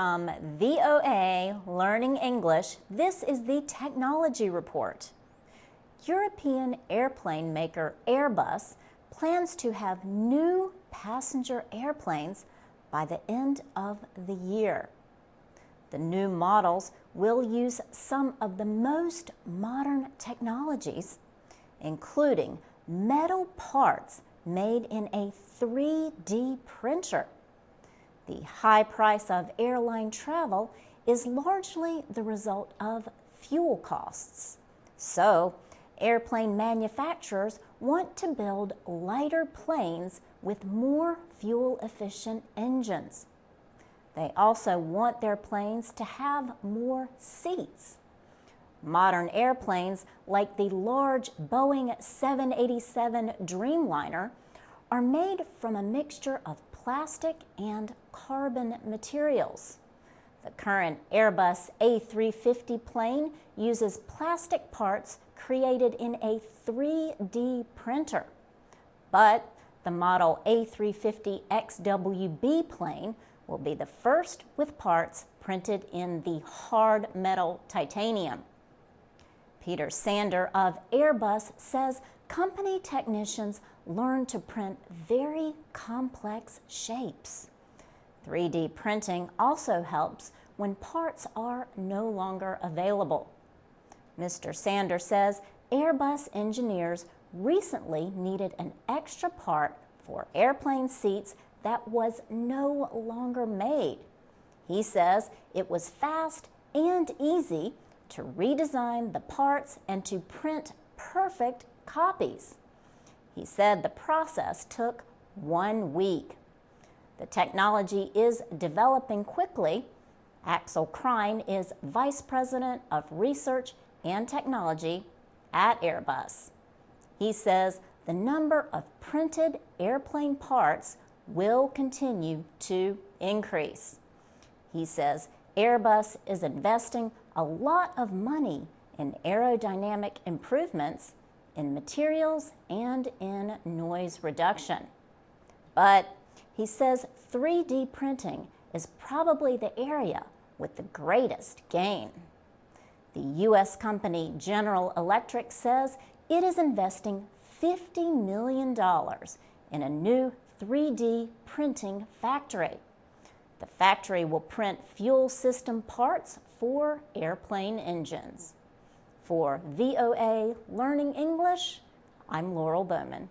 From VOA Learning English, this is the Technology Report. European airplane maker Airbus plans to have new passenger airplanes by the end of the year. The new models will use some of the most modern technologies, including metal parts made in a 3D printer. The high price of airline travel is largely the result of fuel costs. So, airplane manufacturers want to build lighter planes with more fuel-efficient engines. They also want their planes to have more seats. Modern airplanes, like the large Boeing 787 Dreamliner, are made from a mixture of plastic and carbon materials. The current Airbus A350 plane uses plastic parts created in a 3D printer. But the model A350 XWB plane will be the first with parts printed in the hard metal titanium. Peter Sander of Airbus says company technicians learn to print very complex shapes. 3D printing also helps when parts are no longer available. Mr. Sander says Airbus engineers recently needed an extra part for airplane seats that was no longer made. He says it was fast and easy to redesign the parts and to print perfect copies. He said the process took 1 week. The technology is developing quickly. Axel Krein is Vice President of Research and Technology at Airbus. He says the number of printed airplane parts will continue to increase. He says Airbus is investing a lot of money in aerodynamic improvements, in materials, and in noise reduction. But he says 3D printing is probably the area with the greatest gain. The U.S. company General Electric says it is investing $50 million in a new 3D printing factory. The factory will print fuel system parts for airplane engines. For VOA Learning English, I'm Laurel Bowman.